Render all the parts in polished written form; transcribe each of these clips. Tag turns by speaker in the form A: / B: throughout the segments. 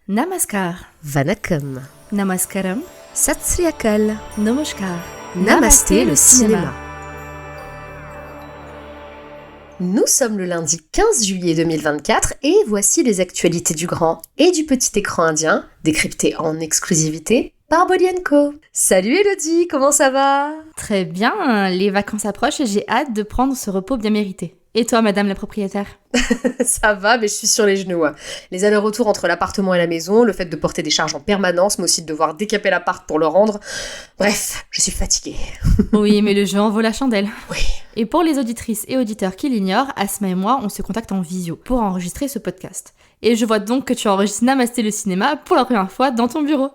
A: Namaskar,
B: Vanakkam,
A: Namaskaram,
B: Sat Sri Akal,
A: Namaskar,
B: Namasté le cinéma. Nous sommes le lundi 15 juillet 2024 et voici les actualités du grand et du petit écran indien, décryptées en exclusivité par Bolly & Co. Salut Elodie, comment ça va ?
A: Très bien, les vacances approchent et j'ai hâte de prendre ce repos bien mérité. Et toi, madame la propriétaire ?
B: Ça va, mais je suis sur les genoux. Les allers-retours entre l'appartement et la maison, le fait de porter des charges en permanence, mais aussi de devoir décaper l'appart pour le rendre. Bref, je suis fatiguée.
A: Oui, mais le jeu en vaut la chandelle.
B: Oui.
A: Et pour les auditrices et auditeurs qui l'ignorent, Asma et moi, on se contacte en visio pour enregistrer ce podcast. Et je vois donc que tu enregistres Namasté le cinéma pour la première fois dans ton bureau.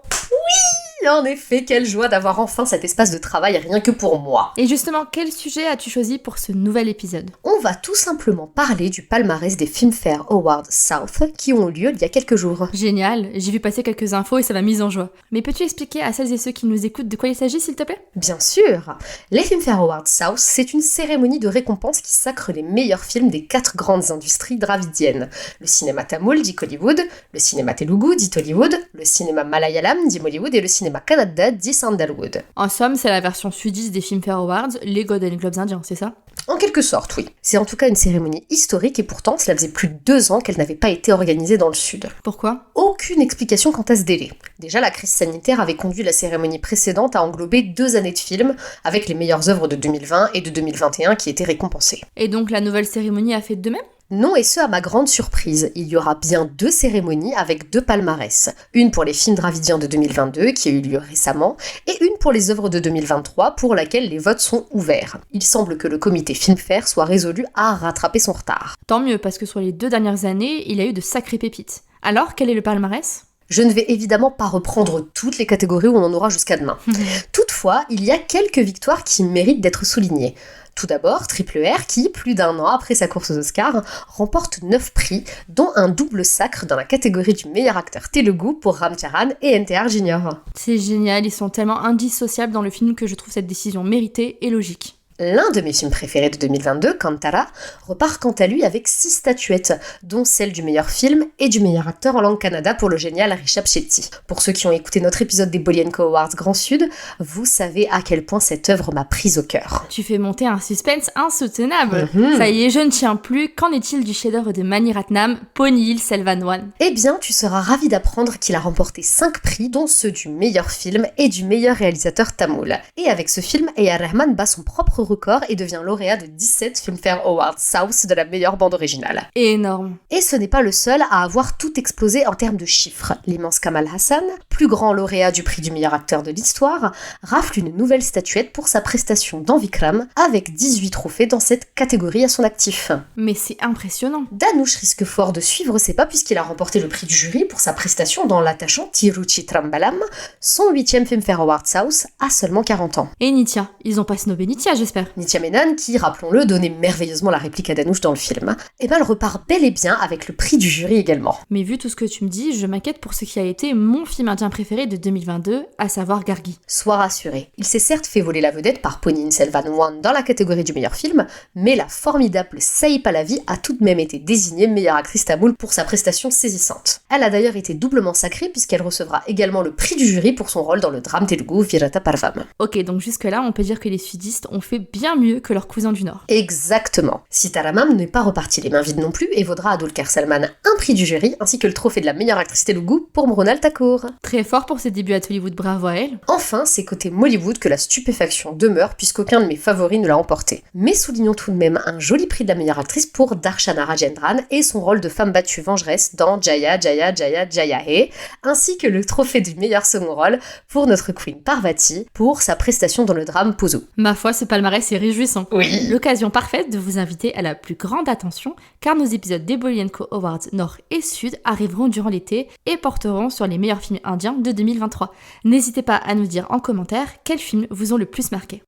B: En effet, quelle joie d'avoir enfin cet espace de travail rien que pour moi.
A: Et justement, quel sujet as-tu choisi pour ce nouvel épisode ?
B: On va tout simplement parler du palmarès des Filmfare Awards South qui ont lieu il y a quelques jours.
A: Génial, j'ai vu passer quelques infos et ça m'a mise en joie. Mais peux-tu expliquer à celles et ceux qui nous écoutent de quoi il s'agit, s'il te plaît ?
B: Bien sûr. Les Filmfare Awards South, c'est une cérémonie de récompense qui sacre les meilleurs films des 4 grandes industries dravidiennes. Le cinéma tamoul, dit Hollywood, le cinéma telugu, dit Hollywood, le cinéma malayalam, dit Mollywood, et le cinéma kannada, dit Sandalwood.
A: En somme, c'est la version sudiste des Filmfare Awards, les Golden Globes indiens, c'est ça ?
B: En quelque sorte, oui. C'est en tout cas une cérémonie historique et pourtant, cela faisait plus de 2 ans qu'elle n'avait pas été organisée dans le Sud.
A: Pourquoi ?
B: Aucune explication quant à ce délai. Déjà, la crise sanitaire avait conduit la cérémonie précédente à englober 2 années de films, avec les meilleures œuvres de 2020 et de 2021 qui étaient récompensées.
A: Et donc la nouvelle cérémonie a fait de même ?
B: Non, et ce à ma grande surprise, il y aura bien 2 cérémonies avec 2 palmarès. Une pour les films dravidiens de 2022, qui a eu lieu récemment, et une pour les œuvres de 2023, pour laquelle les votes sont ouverts. Il semble que le comité Filmfare soit résolu à rattraper son retard.
A: Tant mieux, parce que sur les 2 dernières années, il y a eu de sacrées pépites. Alors, quel est le palmarès ?
B: Je ne vais évidemment pas reprendre toutes les catégories où on en aura jusqu'à demain. Toutefois, il y a quelques victoires qui méritent d'être soulignées. Tout d'abord, Triple R qui, plus d'1 an après sa course aux Oscars, remporte 9 prix, dont un double sacre dans la catégorie du meilleur acteur Telugu pour Ram Charan et NTR Junior.
A: C'est génial, ils sont tellement indissociables dans le film que je trouve cette décision méritée et logique.
B: L'un de mes films préférés de 2022, Kantara, repart quant à lui avec 6 statuettes, dont celle du meilleur film et du meilleur acteur en langue kannada pour le génial Rishabh Shetty. Pour ceux qui ont écouté notre épisode des Bolly & Co Awards Grand Sud, vous savez à quel point cette œuvre m'a prise au cœur.
A: Tu fais monter un suspense insoutenable. Ça y est, je ne tiens plus. Qu'en est-il du chef-d'œuvre de Mani Ratnam, Ponniyin Selvan?
B: Eh bien, tu seras ravi d'apprendre qu'il a remporté 5 prix, dont ceux du meilleur film et du meilleur réalisateur tamoul. Et avec ce film, A.R. Rahman bat son propre record et devient lauréat de 17 Filmfare Awards South de la meilleure bande originale.
A: Énorme.
B: Et ce n'est pas le seul à avoir tout explosé en termes de chiffres. L'immense Kamal Hassan, plus grand lauréat du prix du meilleur acteur de l'histoire, rafle une nouvelle statuette pour sa prestation dans Vikram, avec 18 trophées dans cette catégorie à son actif.
A: Mais c'est impressionnant.
B: Dhanush risque fort de suivre ses pas puisqu'il a remporté le prix du jury pour sa prestation dans l'attachant Tiruchitrambalam, son 8e Filmfare Awards South à seulement 40 ans.
A: Et Nithya, ils ont pas snobé Nithya, j'espère.
B: Nithya Menon, qui, rappelons-le, donnait merveilleusement la réplique à Dhanush dans le film, et ben elle repart bel et bien avec le prix du jury également.
A: Mais vu tout ce que tu me dis, je m'inquiète pour ce qui a été mon film indien préféré de 2022, à savoir Gargi.
B: Sois rassuré, il s'est certes fait voler la vedette par Ponniyin Selvan dans la catégorie du meilleur film, mais la formidable Sai Pallavi a tout de même été désignée meilleure actrice tamoul pour sa prestation saisissante. Elle a d'ailleurs été doublement sacrée puisqu'elle recevra également le prix du jury pour son rôle dans le drame telugu Virata Parvam.
A: Ok, donc jusque-là, on peut dire que les sudistes ont fait bien mieux que leurs cousins du Nord.
B: Exactement. Sitaramam n'est pas reparti les mains vides non plus et vaudra à Dulquer Salman un prix du jury ainsi que le trophée de la meilleure actrice telugu pour Mrunal Thakur.
A: Très fort pour ses débuts à Hollywood, bravo à elle.
B: Enfin, c'est côté Mollywood que la stupéfaction demeure puisqu'aucun de mes favoris ne l'a emporté. Mais soulignons tout de même un joli prix de la meilleure actrice pour Darshana Rajendran et son rôle de femme battue vengeresse dans Jaya Jaya Jaya Jaya He, ainsi que le trophée du meilleur second rôle pour notre queen Parvati pour sa prestation dans le drame Puzu.
A: Ma foi, ce palmarès est réjouissant.
B: Oui.
A: L'occasion parfaite de vous inviter à la plus grande attention car nos épisodes des Bolly & Co Awards Nord et Sud arriveront durant l'été et porteront sur les meilleurs films indiens de 2023. N'hésitez pas à nous dire en commentaire quels films vous ont le plus marqué.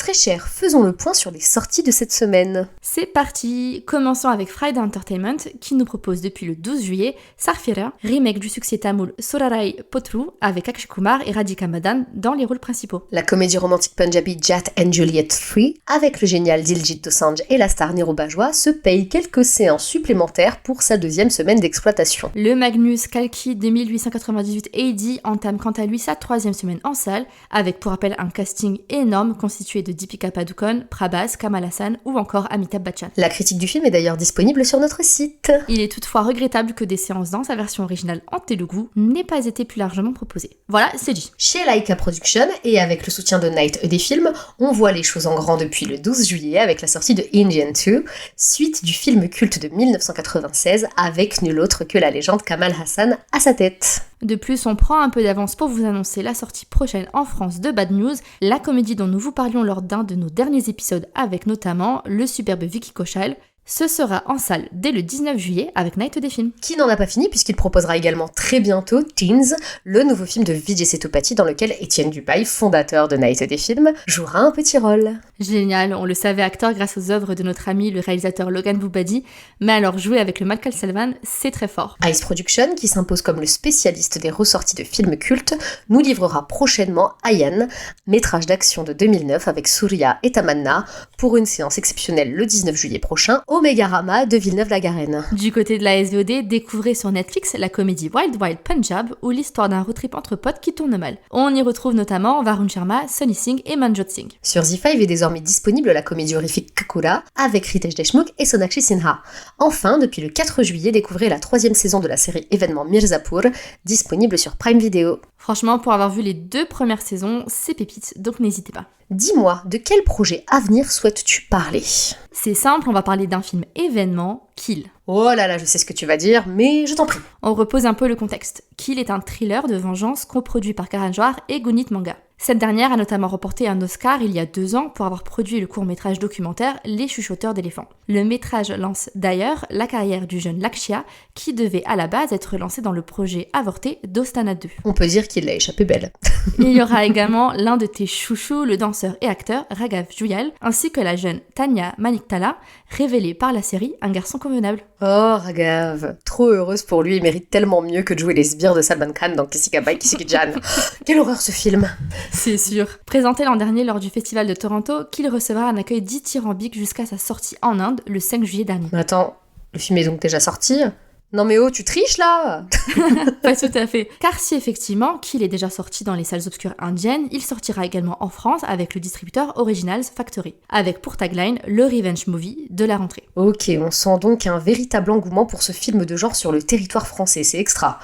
B: Très cher, faisons le point sur les sorties de cette semaine.
A: C'est parti. Commençons avec Friday Entertainment qui nous propose depuis le 12 juillet Sarfira, remake du succès tamoul Sorarai Potru avec Akshay Kumar et Radhika Madan dans les rôles principaux.
B: La comédie romantique punjabi Jat and Juliet 3 avec le génial Diljit Dosanjh et la star Niru Bajwa se paye quelques séances supplémentaires pour sa deuxième semaine d'exploitation.
A: Le Magnus Kalki de 1898 AD entame quant à lui sa troisième semaine en salle avec pour rappel un casting énorme constitué de Deepika Padukone, Prabhas, Kamal Hassan ou encore Amitabh Bachchan.
B: La critique du film est d'ailleurs disponible sur notre site.
A: Il est toutefois regrettable que des séances dans sa version originale en Telugu n'aient pas été plus largement proposées. Voilà, c'est dit.
B: Chez Laika Productions et avec le soutien de Night des films, on voit les choses en grand depuis le 12 juillet avec la sortie de Indian 2, suite du film culte de 1996 avec nul autre que la légende Kamal Hassan à sa tête.
A: De plus, on prend un peu d'avance pour vous annoncer la sortie prochaine en France de Bad News, la comédie dont nous vous parlions lors d'un de nos derniers épisodes avec notamment le superbe Vicky Kaushal. Ce sera en salle dès le 19 juillet avec Night des films.
B: Qui n'en a pas fini puisqu'il proposera également très bientôt Teens, le nouveau film de Vijay Sethupathi dans lequel Étienne Dupaille, fondateur de Night des films, jouera un petit rôle.
A: Génial, on le savait acteur grâce aux œuvres de notre ami le réalisateur Logan Boubadi, mais alors jouer avec le Malcolm Selvan, c'est très fort.
B: Ice Production, qui s'impose comme le spécialiste des ressorties de films cultes, nous livrera prochainement Ayan, métrage d'action de 2009 avec Surya et Tamanna, pour une séance exceptionnelle le 19 juillet prochain au Megarama de Villeneuve-la-Garenne.
A: Du côté de la SVOD, découvrez sur Netflix la comédie Wild Wild Punjab ou l'histoire d'un road trip entre potes qui tourne mal. On y retrouve notamment Varun Sharma, Sunny Singh et Manjot Singh.
B: Sur ZEE5 est désormais disponible la comédie horrifique Kakura avec Ritesh Deshmukh et Sonakshi Sinha. Enfin, depuis le 4 juillet, découvrez la 3e saison de la série événement Mirzapur, disponible sur Prime Video.
A: Franchement, pour avoir vu les 2 premières saisons, c'est pépite, donc n'hésitez pas.
B: Dis-moi, de quel projet à venir souhaites-tu parler ?
A: C'est simple, on va parler d'un film événement, Kill.
B: Oh là là, je sais ce que tu vas dire, mais je t'en prie.
A: On repose un peu le contexte. Kill est un thriller de vengeance coproduit par Karan Johar et Gunit Manga. Cette dernière a notamment remporté un Oscar il y a 2 ans pour avoir produit le court-métrage documentaire Les chuchoteurs d'éléphants. Le métrage lance d'ailleurs la carrière du jeune Lakshya, qui devait à la base être lancé dans le projet avorté d'Ostana 2.
B: On peut dire qu'il l'a échappé belle.
A: Il y aura également l'un de tes chouchous, le danseur et acteur Raghav Juyal, ainsi que la jeune Tanya Maniktala, révélée par la série Un garçon convenable.
B: Oh Raghav, trop heureuse pour lui, il mérite tellement mieux que de jouer les sbires de Salman Khan dans Kissy Kabai Kissy Jan. Quelle horreur ce film.
A: C'est sûr. Présenté l'an dernier lors du festival de Toronto, qu'il recevra un accueil dithyrambique jusqu'à sa sortie en Inde le 5 juillet dernier.
B: Mais attends, le film est donc déjà sorti ? Non mais oh, tu triches là.
A: Pas tout à fait. Car si effectivement Kill est déjà sorti dans les salles obscures indiennes, il sortira également en France avec le distributeur Originals Factory, avec pour tagline le revenge movie de la rentrée.
B: Ok, on sent donc un véritable engouement pour ce film de genre sur le territoire français, c'est extra.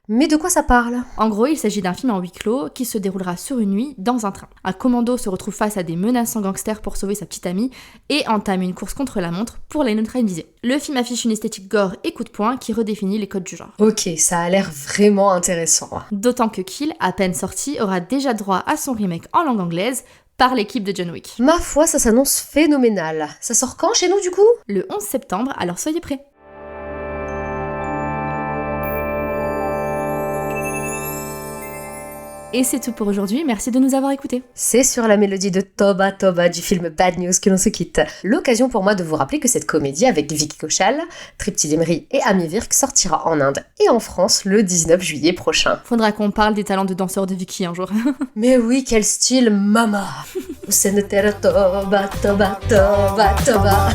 B: Mais de quoi ça parle ?
A: En gros, il s'agit d'un film en huis clos qui se déroulera sur une nuit dans un train. Un commando se retrouve face à des menaçants gangsters pour sauver sa petite amie et entame une course contre la montre pour la neutraliser. Le film affiche une esthétique gore et coup de poing qui redéfinit les codes du genre.
B: Ok, ça a l'air vraiment intéressant.
A: D'autant que Kill, à peine sorti, aura déjà droit à son remake en langue anglaise par l'équipe de John Wick.
B: Ma foi, ça s'annonce phénoménal. Ça sort quand chez nous du coup ?
A: Le 11 septembre, alors soyez prêts. Et c'est tout pour aujourd'hui, merci de nous avoir écoutés.
B: C'est sur la mélodie de Toba Toba du film Bad News que l'on se quitte. L'occasion pour moi de vous rappeler que cette comédie avec Vicky Kaushal, Tripti Demri et Ami Virk sortira en Inde et en France le 19 juillet prochain.
A: Faudra qu'on parle des talents de danseurs de Vicky un jour.
B: Mais oui, quel style, mama. Toba Toba Toba Toba.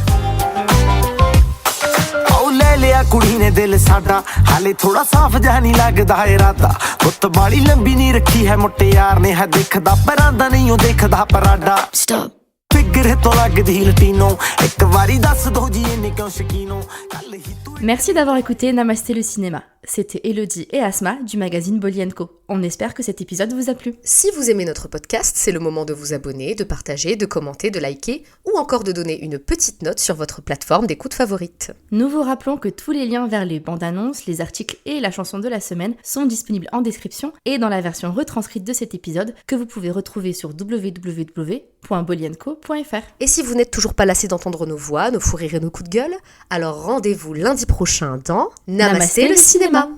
C: ਲਿਆ ਕੁੜੀ ਨੇ ਦਿਲ ਸਾਡਾ ਹਾਲੇ ਥੋੜਾ ਸਾਫ਼ ਜਿਹਾ ਨਹੀਂ ਲੱਗਦਾ ਇਰਾਦਾ ਪੁੱਤ ਬਾਲੀ ਲੰਬੀ ਨਹੀਂ ਰੱਖੀ ਹੈ ਮੁੱਟਿਆਰ ਨੇ ਹੈ ਦੇਖਦਾ ਪਰਾਂਦਾ ਨਹੀਂ ਉਹ ਦੇਖਦਾ ਪਰਾਡਾ ਸਟਾਪ ਫਿਗਰ ਤੋਂ ਲੱਗਦੀ ਲਟੀਨੋ ਇੱਕ ਵਾਰੀ ਦੱਸ ਦੋ ਜੀ ਇਹਨੇ ਕਿਉਂ ਸ਼ਕੀਨੋ ਕੱਲ ਹੀ
A: Merci d'avoir écouté Namasté le cinéma. C'était Elodie et Asma du magazine Bolly & Co. On espère que cet épisode vous a plu.
B: Si vous aimez notre podcast, c'est le moment de vous abonner, de partager, de commenter, de liker ou encore de donner une petite note sur votre plateforme d'écoute favorite.
A: Nous vous rappelons que tous les liens vers les bandes annonces, les articles et la chanson de la semaine sont disponibles en description et dans la version retranscrite de cet épisode que vous pouvez retrouver sur www.bollyandco.fr.
B: Et si vous n'êtes toujours pas lassé d'entendre nos voix, nos fous rires et nos coups de gueule, alors rendez-vous lundi prochain dans Namasté le cinéma.